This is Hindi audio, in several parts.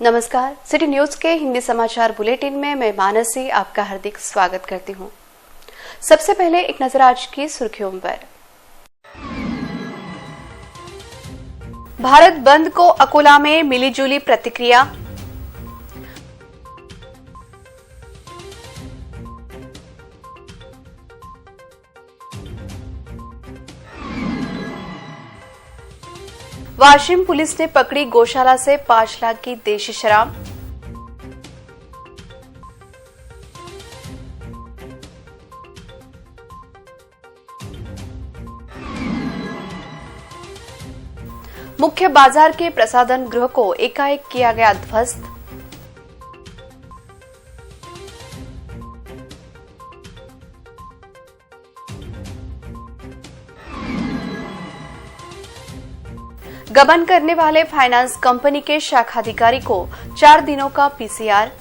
नमस्कार, सिटी न्यूज के हिंदी समाचार बुलेटिन में मैं मानसी आपका हार्दिक स्वागत करती हूं। सबसे पहले एक नजर आज की सुर्खियों पर। भारत बंद को अकोला में मिलीजुली प्रतिक्रिया। वाशिम पुलिस ने पकड़ी गौशाला से 5 लाख की देशी शराब। मुख्य बाजार के प्रसाधन गृह को एकाएक किया गया ध्वस्त। गबन करने वाले फाइनेंस कंपनी के शाखाधिकारी को 4 दिनों का पीसीआर।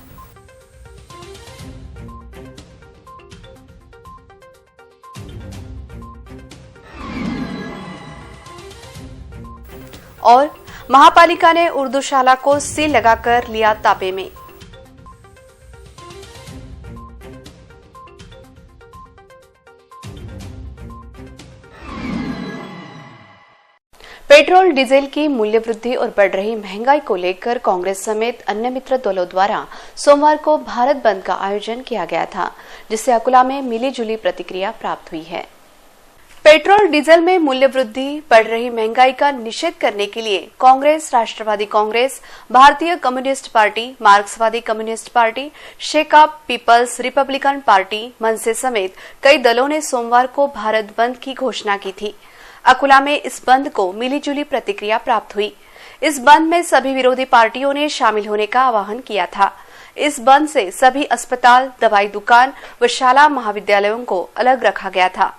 और महापालिका ने उर्दूशाला को सील लगाकर लिया ताबे में। पेट्रोल डीजल की मूल्य वृद्धि और बढ़ रही महंगाई को लेकर कांग्रेस समेत अन्य मित्र दलों द्वारा सोमवार को भारत बंद का आयोजन किया गया था, जिससे अकोला में मिलीजुली प्रतिक्रिया प्राप्त हुई है। पेट्रोल डीजल में मूल्य वृद्धि, बढ़ रही महंगाई का निषेध करने के लिए कांग्रेस, राष्ट्रवादी कांग्रेस, भारतीय कम्युनिस्ट पार्टी, मार्क्सवादी कम्युनिस्ट पार्टी, शेकाप पीपल्स रिपब्लिकन पार्टी, मनसे समेत कई दलों ने सोमवार को भारत बंद की घोषणा की थी। अकोला में इस बंद को मिलीजुली प्रतिक्रिया प्राप्त हुई। इस बंद में सभी विरोधी पार्टियों ने शामिल होने का आह्वान किया था। इस बंद से सभी अस्पताल, दवाई दुकान व शाला महाविद्यालयों को अलग रखा गया था।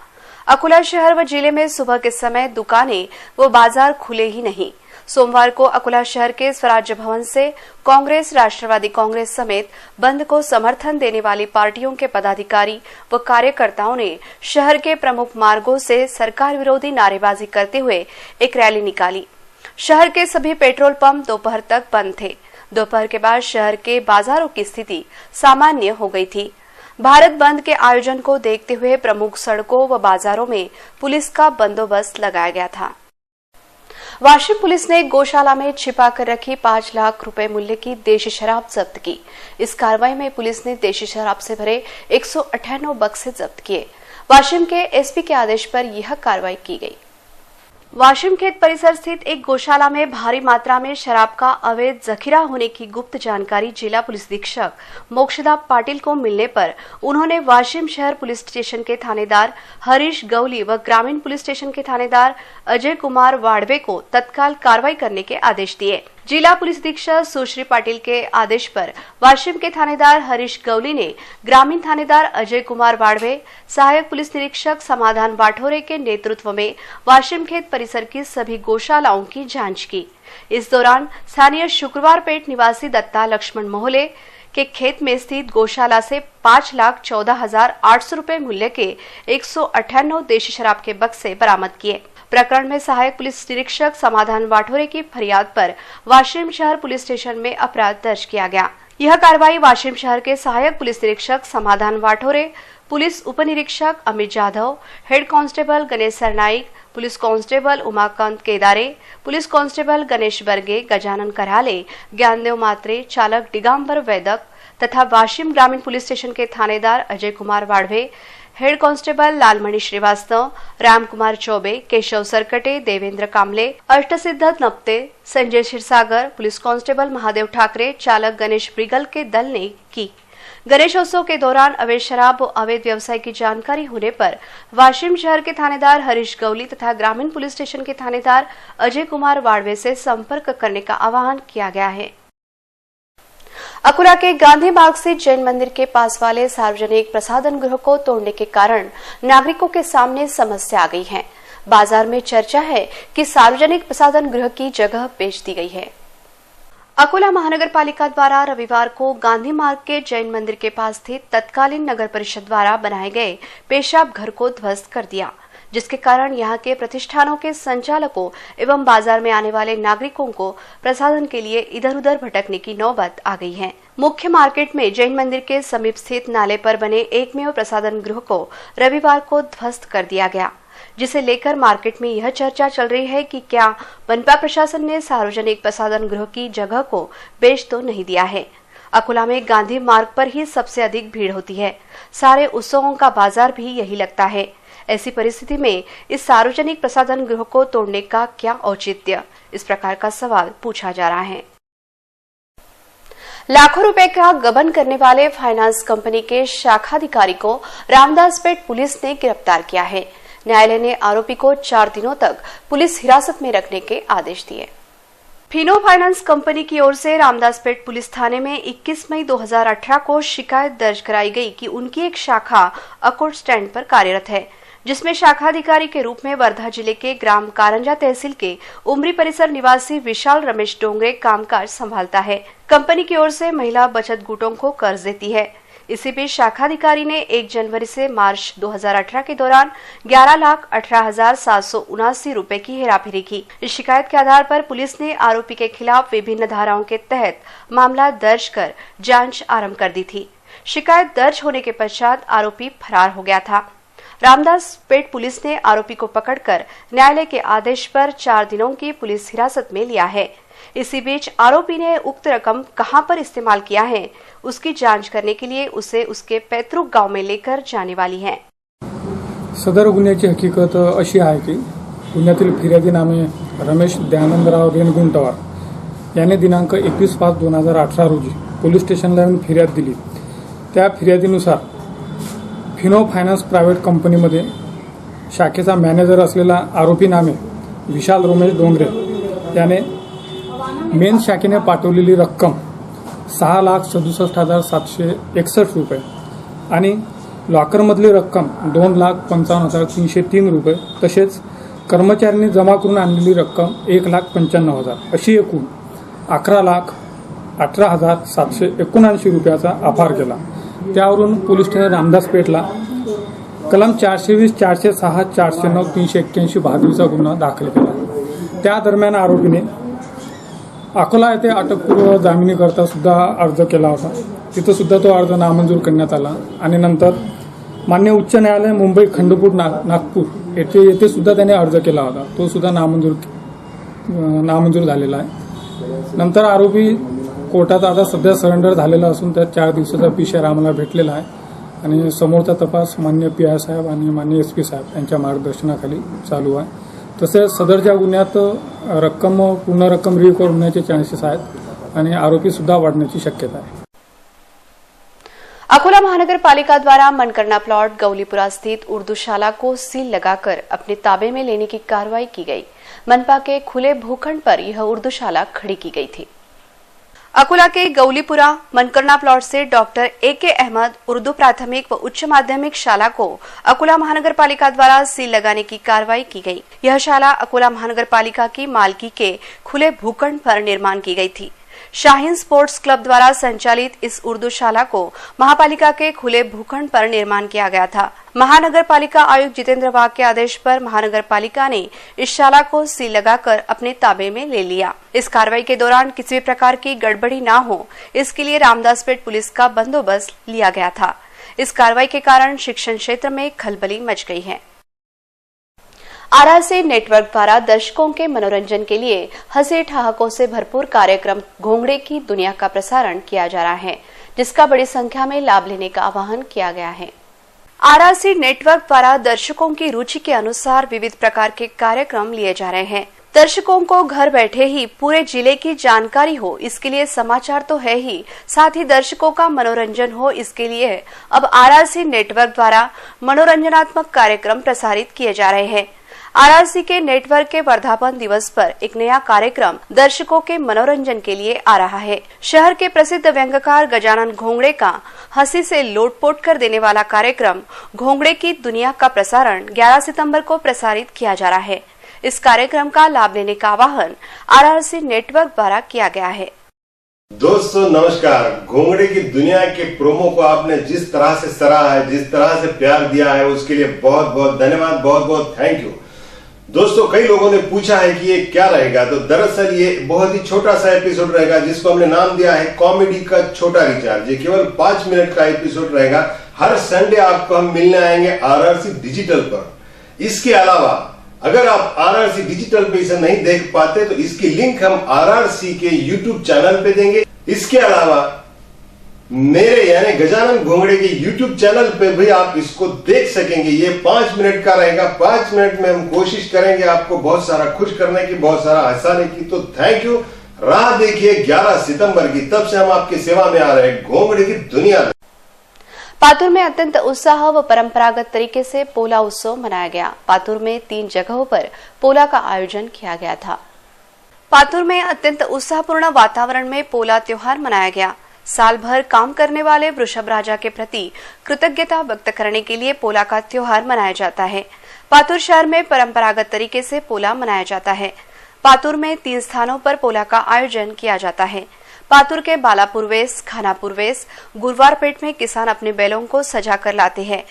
अकोला शहर व जिले में सुबह के समय दुकानें व बाजार खुले ही नहीं। सोमवार को अकोला शहर के स्वराज्य भवन से कांग्रेस, राष्ट्रवादी कांग्रेस समेत बंद को समर्थन देने वाली पार्टियों के पदाधिकारी व कार्यकर्ताओं ने शहर के प्रमुख मार्गों से सरकार विरोधी नारेबाजी करते हुए एक रैली निकाली। शहर के सभी पेट्रोल पंप दोपहर तक बंद थे। दोपहर के बाद शहर के बाजारों की स्थिति सामान्य हो गई थी। भारत बंद के आयोजन को देखते हुए प्रमुख सड़कों व बाजारों में पुलिस का बंदोबस्त लगाया गया था। वाशिम पुलिस ने गौशाला में छिपा कर रखी 5 लाख रुपए मूल्य की देशी शराब जब्त की। इस कार्रवाई में पुलिस ने देशी शराब से भरे 198 बक्से जब्त किए। वाशिम के एसपी के आदेश पर यह कार्रवाई की गई। वाशिम खेत परिसर स्थित एक गौशाला में भारी मात्रा में शराब का अवैध जखीरा होने की गुप्त जानकारी जिला पुलिस अधीक्षक मोक्षदा पाटिल को मिलने पर उन्होंने वाशिम शहर पुलिस स्टेशन के थानेदार हरीश गौली व ग्रामीण पुलिस स्टेशन के थानेदार अजय कुमार वाड़वे को तत्काल कार्रवाई करने के आदेश दिए। जिला पुलिस अधीक्षक सुश्री पाटिल के आदेश पर वाशिम के थानेदार हरीश गौली ने ग्रामीण थानेदार अजय कुमार वाड़वे, सहायक पुलिस निरीक्षक समाधान वाठोरे के नेतृत्व में वाशिम खेत परिसर की सभी गौशालाओं की जांच की। इस दौरान स्थानीय शुक्रवारपेट निवासी दत्ता लक्ष्मण मोहले के खेत में स्थित गौशाला से 5,14,800 रुपए मूल्य के 198 देशी शराब के बक्से बरामद किए। प्रकरण में सहायक पुलिस निरीक्षक समाधान वाठोरे की फरियाद पर वाशिम शहर पुलिस स्टेशन में अपराध दर्ज किया गया। यह कार्रवाई वाशिम शहर के सहायक पुलिस निरीक्षक समाधान वाठोरे, पुलिस उप निरीक्षक Amit Jadhav, head constable Ganesh Sarnaik, police constable Umakant Kedare, police constable Ganesh Barge, Gajanan Karale, Dnyandev Matre, चालक दिगंबर वैदक तथा वाशिम ग्रामीण पुलिस स्टेशन के थानेदार अजय कुमार वाड़वे, हेड कांस्टेबल लालमणि श्रीवास्तव, राम कुमार चौबे, केशव सरकटे, देवेंद्र कामले, अष्टसिद्ध नप्ते, संजय क्षीरसागर, पुलिस कांस्टेबल महादेव ठाकरे, चालक गणेश ब्रिगल के दल ने की। गणेशोत्सव के दौरान अवैध शराब और अवैध व्यवसाय की जानकारी होने पर वाशिम शहर के थानेदार हरीश गौली तथा ग्रामीण पुलिस स्टेशन के थानेदार अजय कुमार वाड़वे से संपर्क करने का आह्वान किया गया है। अकोला के गांधी मार्ग से जैन मंदिर के पास वाले सार्वजनिक प्रसाधन गृह को तोड़ने के कारण नागरिकों के सामने समस्या आ गई है। बाजार में चर्चा है कि सार्वजनिक प्रसाधन गृह की जगह बेच दी गई है। अकोला महानगर पालिका द्वारा रविवार को गांधी मार्ग के जैन मंदिर के पास स्थित तत्कालीन नगर परिषद द्वारा बनाए गए पेशाब घर को ध्वस्त कर दिया। जिसके कारण यहाँ के प्रतिष्ठानों के संचालकों एवं बाजार में आने वाले नागरिकों को प्रसाधन के लिए इधर उधर भटकने की नौबत आ गई है। मुख्य मार्केट में जैन मंदिर के समीप स्थित नाले पर बने एकमेव प्रसाधन गृह को रविवार को ध्वस्त कर दिया गया, जिसे लेकर मार्केट में यह चर्चा चल रही है कि क्या मनपा प्रशासन ने सार्वजनिक प्रसाधन गृह की जगह को बेच तो नहीं दिया है। अकोला में गांधी मार्ग पर ही सबसे अधिक भीड़ होती है। सारे उत्सवों का बाजार भी यही लगता है। ऐसी परिस्थिति में इस सार्वजनिक प्रसाधन गृह को तोड़ने का क्या औचित्य, इस प्रकार का सवाल पूछा जा रहा है। लाखों रुपए का गबन करने वाले फाइनेंस कंपनी के शाखाधिकारी को रामदासपेट पुलिस ने गिरफ्तार किया है। न्यायालय ने आरोपी को 4 दिनों तक पुलिस हिरासत में रखने के आदेश दिए। फिनो फाइनेंस कंपनी की ओर से रामदासपेट पुलिस थाने में 21 मई 2018 को शिकायत दर्ज कराई गई कि उनकी एक शाखा अकोट स्टैंड पर कार्यरत है, जिसमें शाखाधिकारी के रूप में वर्धा जिले के ग्राम कारंजा तहसील के उमरी परिसर निवासी विशाल रमेश डोंगरे कामकाज संभालता है। कंपनी की ओर से महिला बचत गुटों को कर्ज देती है। इसी बीच शाखाधिकारी ने 1 जनवरी से मार्च 2018 के दौरान 11,18,779 रुपए की हेराफेरी की। इस शिकायत के आधार पर पुलिस ने आरोपी के खिलाफ विभिन्न धाराओं के तहत मामला दर्ज कर जांच आरंभ कर दी थी। शिकायत दर्ज होने के पश्चात आरोपी फरार हो गया था। रामदासपेट पुलिस ने आरोपी को पकड़कर न्यायालय के आदेश पर 4 दिनों की पुलिस हिरासत में लिया है। इसी बीच आरोपी ने उक्त रकम कहां पर इस्तेमाल किया है, उसकी जांच करने के लिए उसे उसके पैतृक गांव में लेकर जाने वाली है। सदर गुन्ह्याची हकीकत अशी आहे की गुन्ह्यातील फिर्यादी नामे रमेश दयानंदराव रेणगुंटवार याने दिनांक 21/5/2018 रोजी पोलीस स्टेशनला येऊन फिर्याद दिली। त्या फिर्यादीनुसार फिनो फायनान्स प्रायव्हेट कंपनीमध्ये शाखेचा मॅनेजर असलेला आरोपी नामे विशाल रमेश डोंगरे याने मेन शाखेने पाठवलेली रक्कम 6,67,761 रुपये आणि लॉकरमधली रक्कम 2,55,303 रुपये तसेच कर्मचाऱ्यांनी जमा करून आणलेली रक्कम 1,95,000 अशी एकूण 11,18,779 रुपयाचा अपहार केला। त्यावरून पोलीस ठाणे रामदासपेठला कलम 420, 406, 409, 381 भादवीचा गुन्हा दाखल केला। त्या दरम्यान आरोपीने अकोला येथे अटकपूर्व जामिनीकरता सुद्धा अर्ज केला होता। तिथे सुद्धा तो अर्ज नामंजूर करण्यात आला आणि नंतर मान्य उच्च न्यायालय मुंबई खंडपीठ नागपूर येथे सुद्धा त्याने अर्ज केला होता। तो सुद्धा नामंजूर झालेला आहे। नंतर आरोपी कोर्टात आता सध्या सरेंडर झालेला असून त्या 4 दिवसाचा पीसीआर आम्हाला भेटलेला आहे आणि समोरचा तपास मान्य पीआय साहेब आणि मान्य एसपी साहेब यांच्या मार्गदर्शनाखाली चालू आहे। तसेच सदरच्या गुन्ह्यात पूर्ण रक्कम रिकव्हर होण्याचे चान्सेस आहेत आणि आरोपी सुद्धा वाढण्याची शक्यता आहे। अकोला महानगर पालिका द्वारा मनकरना प्लॉट गौलीपुरा स्थित उर्दूशाला को सील लगाकर अपने ताबे में लेने की कार्रवाई की गई। मनपा के खुले भूखंड पर यह उर्दूशाला खड़ी की गई थी। अकोला के गौलीपुरा मनकरना प्लॉट से डॉक्टर AK अहमद उर्दू प्राथमिक व उच्च माध्यमिक शाला को अकोला महानगर पालिका द्वारा सील लगाने की कार्रवाई की गई। यह शाला अकोला महानगर पालिका की मालकी के खुले भूखंड पर निर्माण की गई थी। शाहीन स्पोर्ट्स क्लब द्वारा संचालित इस उर्दू शाला को महापालिका के खुले भूखंड पर निर्माण किया गया था। महानगर पालिका आयुक्त जितेंद्र वाघ के आदेश पर महानगर पालिका ने इस शाला को सील लगाकर अपने ताबे में ले लिया। इस कार्रवाई के दौरान किसी भी प्रकार की गड़बड़ी न हो, इसके लिए रामदासपेट पुलिस का बंदोबस्त लिया गया था। इस कार्रवाई के कारण शिक्षण क्षेत्र में खलबली मच गई है। आरआरसी नेटवर्क द्वारा दर्शकों के मनोरंजन के लिए हंसी ठहाकों से भरपूर कार्यक्रम घोंगड़े की दुनिया का प्रसारण किया जा रहा है, जिसका बड़ी संख्या में लाभ लेने का आह्वान किया गया है। आरआरसी नेटवर्क द्वारा दर्शकों की रुचि के अनुसार विविध प्रकार के कार्यक्रम लिए जा रहे हैं। दर्शकों को घर बैठे ही पूरे जिले की जानकारी हो, इसके लिए समाचार तो है ही, साथ ही दर्शकों का मनोरंजन हो, इसके लिए अब आरआरसी नेटवर्क द्वारा मनोरंजनात्मक कार्यक्रम प्रसारित किए जा रहे हैं। आरआरसी के नेटवर्क के वर्धापन दिवस पर एक नया कार्यक्रम दर्शकों के मनोरंजन के लिए आ रहा है। शहर के प्रसिद्ध व्यंग्यकार गजानन घोंगड़े का हंसी से लोटपोट कर देने वाला कार्यक्रम घोंगड़े की दुनिया का प्रसारण 11 सितंबर को प्रसारित किया जा रहा है। इस कार्यक्रम का लाभ लेने का आह्वान आरआरसी नेटवर्क द्वारा किया गया है। दोस्तों नमस्कार। घोंगड़े की दुनिया के प्रोमो को आपने जिस तरह से सराहा है, जिस तरह से प्यार दिया है, उसके लिए बहुत बहुत धन्यवाद, बहुत बहुत थैंक यू। दोस्तों कई लोगों ने पूछा है कि ये क्या रहेगा, तो दरअसल ये बहुत ही छोटा सा एपिसोड रहेगा जिसको हमने नाम दिया है कॉमेडी का छोटा रिचार्ज। ये केवल 5 मिनट का एपिसोड रहेगा। हर संडे आपको हम मिलने आएंगे आरआरसी डिजिटल पर। इसके अलावा अगर आप आरआरसी डिजिटल पे इसे नहीं देख पाते तो इसकी लिंक हम आरआरसी के यूट्यूब चैनल पे देंगे। इसके अलावा मेरे यानी गजानन घोंगड़े के यूट्यूब चैनल पे भी आप इसको देख सकेंगे। ये 5 मिनट का रहेगा। 5 मिनट में हम कोशिश करेंगे आपको बहुत सारा खुश करने की, बहुत सारा हंसाने की। तो थैंक यू। राह देखिए 11 सितंबर की, तब से हम आपकी सेवा में आ रहे हैं घोंगड़े की दुनिया में। पातुर में अत्यंत उत्साह व परंपरागत तरीके से पोला उत्सव मनाया गया। पातुर में 3 जगहों पर पोला का आयोजन किया गया था। पातुर में अत्यंत उत्साहपूर्ण वातावरण में पोला त्योहार मनाया गया। साल भर काम करने वाले वृषभ राजा के प्रति कृतज्ञता व्यक्त करने के लिए पोला का त्योहार मनाया जाता है। पातुर शहर में परंपरागत तरीके से पोला मनाया जाता है। पातुर में 3 स्थानों पर पोला का आयोजन किया जाता है। पातुर के बालापुरवेश, खानापुरवेश, गुरुवारपेट में किसान अपने बैलों को सजा कर लाते हैं।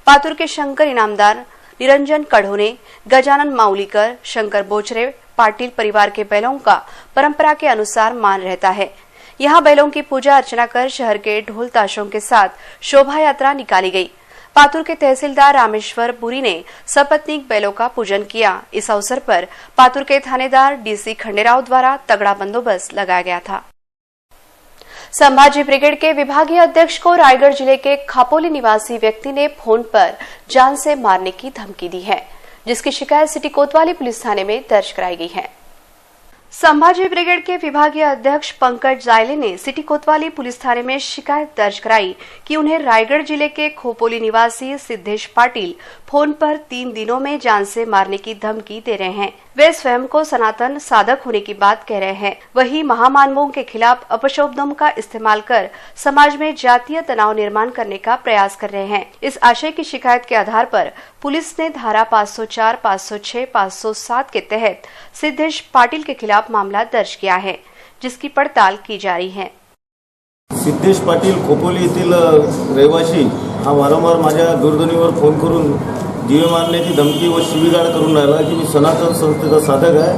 पातुर के शंकर इनामदार, निरंजन कढ़ोने, गजानन माउलीकर, शंकर बोचरे पाटिल परिवार के बैलों का परंपरा के अनुसार मान रहता है। यहाँ बैलों की पूजा अर्चना कर शहर के ढोल ताशों के साथ शोभा यात्रा निकाली गई। पातुर के तहसीलदार रामेश्वर पुरी ने सपत्नीक बैलों का पूजन किया। इस अवसर पर पातुर के थानेदार डीसी खंडेराव द्वारा तगड़ा बंदोबस्त लगाया गया था। संभाजी ब्रिगेड के विभागीय अध्यक्ष को रायगढ़ जिले के खापोली निवासी व्यक्ति ने फोन पर जान से मारने की धमकी दी है, जिसकी शिकायत सिटी कोतवाली पुलिस थाने में दर्ज कराई गई है। संभाजी ब्रिगेड के विभागीय अध्यक्ष पंकज जायले ने सिटी कोतवाली पुलिस थाने में शिकायत दर्ज कराई कि उन्हें रायगढ़ जिले के खोपोली निवासी सिद्धेश पाटिल फोन पर 3 दिनों में जान से मारने की धमकी दे रहे हैं। वे स्वयं को सनातन साधक होने की बात कह रहे हैं। वही महामानवों के खिलाफ अपशब्दों का इस्तेमाल कर समाज में जातीय तनाव निर्माण करने का प्रयास कर रहे हैं। इस आशय की शिकायत के आधार पर पुलिस ने धारा 504, 506, 507 के तहत सिद्धेश पाटिल के खिलाफ मामला दर्ज किया है, जिसकी पड़ताल की जा रही है। सिद्धेश पाटील खोपोली येथील रहिवासी हा वारंवार माझ्या दूरध्वनीवर फोन करून जीवे मारण्याची धमकी व शिवीगाळ करून राहिला की मी सनातन संस्थेचा साधक आहे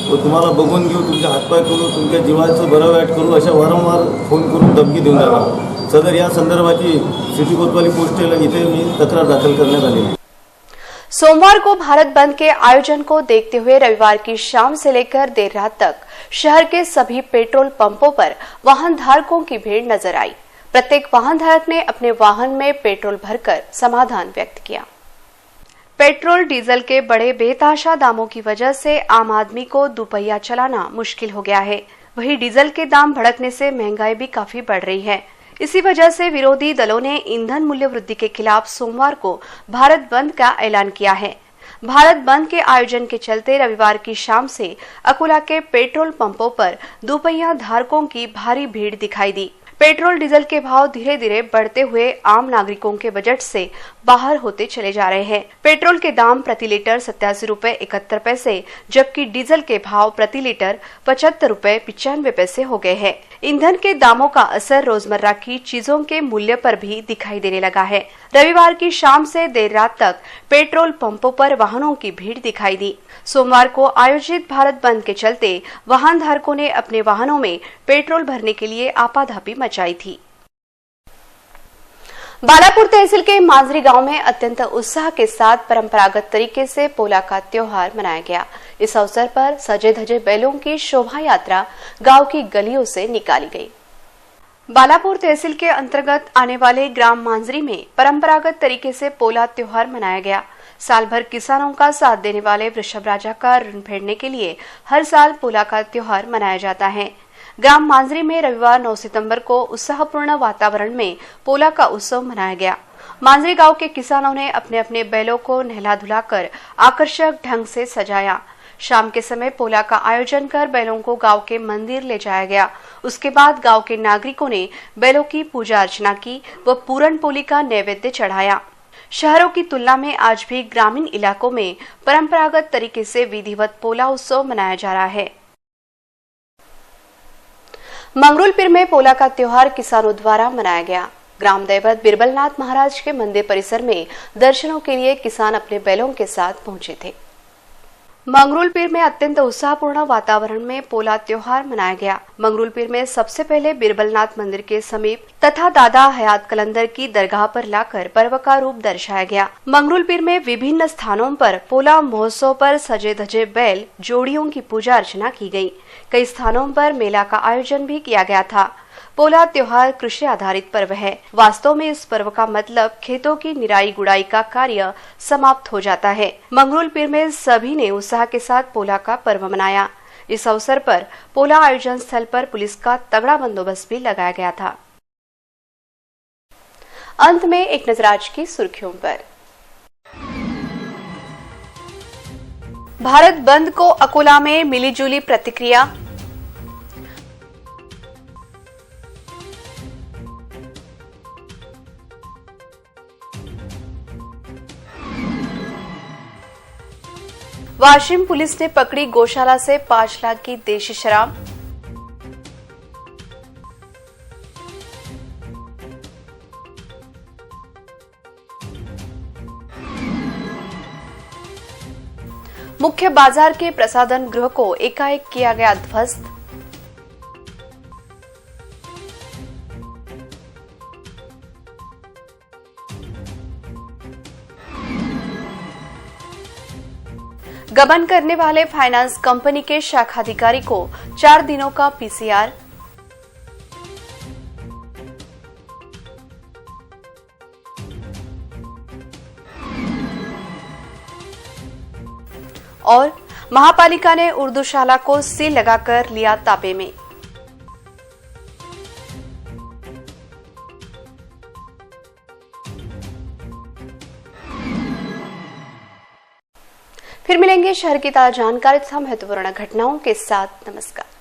व तुम्हाला बघून घेऊ, तुमचे हातपाय करू, तुमच्या जीवाचं बरं वाईट करू, अशा वारंवार फोन करून धमकी देऊन राहिला। सदर या संदर्भाची सिटी कोतवाली पोस्टेला इथे मी तक्रार दाखल करण्यात आली है। सोमवार को भारत बंद के आयोजन को देखते हुए रविवार की शाम से लेकर देर रात तक शहर के सभी पेट्रोल पंपों पर वाहन धारकों की भीड़ नजर आई। प्रत्येक वाहन धारक ने अपने वाहन में पेट्रोल भरकर समाधान व्यक्त किया। पेट्रोल डीजल के बड़े बेतहाशा दामों की वजह से आम आदमी को दुपहिया चलाना मुश्किल हो गया है। वहीं डीजल के दाम भड़कने से महंगाई भी काफी बढ़ रही है। इसी वजह से विरोधी दलों ने ईंधन मूल्य वृद्धि के खिलाफ सोमवार को भारत बंद का ऐलान किया है। भारत बंद के आयोजन के चलते रविवार की शाम से अकोला के पेट्रोल पंपों पर दुपहिया धारकों की भारी भीड़ दिखाई दी। पेट्रोल डीजल के भाव धीरे धीरे बढ़ते हुए आम नागरिकों के बजट से बाहर होते चले जा रहे हैं। पेट्रोल के दाम प्रति लीटर 87 रुपए 71 पैसे, जबकि डीजल के भाव प्रति लीटर 75 रुपए 95 पैसे हो गए हैं। ईंधन के दामों का असर रोजमर्रा की चीजों के मूल्य पर भी दिखाई देने लगा है। रविवार की शाम से देर रात तक पेट्रोल पंपों पर वाहनों की भीड़ दिखाई दी। सोमवार को आयोजित भारत बंद के चलते वाहन धारकों ने अपने वाहनों में पेट्रोल भरने के लिए आपाधापी मचाई थी। बालापुर तहसील के मांजरी गांव में अत्यंत उत्साह के साथ परंपरागत तरीके से पोला का त्योहार मनाया गया। इस अवसर पर सजे धजे बैलों की शोभा यात्रा गांव की गलियों से निकाली गई। बालापुर तहसील के अंतर्गत आने वाले ग्राम मांजरी में परंपरागत तरीके से पोला त्योहार मनाया गया। साल भर किसानों का साथ देने वाले वृषभ राजा का ऋण फेडने के लिए हर साल पोला का त्योहार मनाया जाता है। ग्राम मांजरी में रविवार 9 सितंबर को उत्साहपूर्ण वातावरण में पोला का उत्सव मनाया गया। मांजरी गांव के किसानों ने अपने अपने बैलों को नहला धुलाकर आकर्षक ढंग से सजाया। शाम के समय पोला का आयोजन कर बैलों को गांव के मंदिर ले जाया गया। उसके बाद गांव के नागरिकों ने बैलों की पूजा अर्चना की व पूरन पोली का नैवेद्य चढ़ाया। शहरों की तुलना में आज भी ग्रामीण इलाकों में परंपरागत तरीके से विधिवत पोला उत्सव मनाया जा रहा है। मंगरुलपीर में पोला का त्योहार किसानों द्वारा मनाया गया। ग्राम दैवत बिरबलनाथ महाराज के मंदिर परिसर में दर्शनों के लिए किसान अपने बैलों के साथ पहुंचे थे। मंगरुलपीर में अत्यंत उत्साहपूर्ण वातावरण में पोला त्योहार मनाया गया। मंगरुलपीर में सबसे पहले बिरबलनाथ मंदिर के समीप तथा दादा हयात कलंदर की दरगाह पर लाकर पर्व का रूप दर्शाया गया। मंगरुलपीर में विभिन्न स्थानों पर पोला महोत्सव पर सजे धजे बैल जोड़ियों की पूजा अर्चना की गई। कई स्थानों पर मेला का आयोजन भी किया गया था। पोला त्योहार कृषि आधारित पर्व है। वास्तव में इस पर्व का मतलब खेतों की निराई गुड़ाई का कार्य समाप्त हो जाता है। मंगरुलपीर में सभी ने उत्साह के साथ पोला का पर्व मनाया। इस अवसर पर पोला आयोजन स्थल पर पुलिस का तगड़ा बंदोबस्त भी लगाया गया था। अंत में एक नजर आज की सुर्खियों पर। भारत बंद को अकोला में मिलीजुली प्रतिक्रिया। वाशिम पुलिस ने पकड़ी गौशाला से 5 लाख की देशी शराब। मुख्य बाजार के प्रसाधन गृह को एकाएक किया गया ध्वस्त। गबन करने वाले फाइनेंस कंपनी के शाखाधिकारी को 4 दिनों का पीसीआर। और महापालिका ने उर्दू शाला को सील लगाकर लिया ताबे में। फिर मिलेंगे शहर की ताजा जानकारी तथा महत्वपूर्ण घटनाओं के साथ। नमस्कार।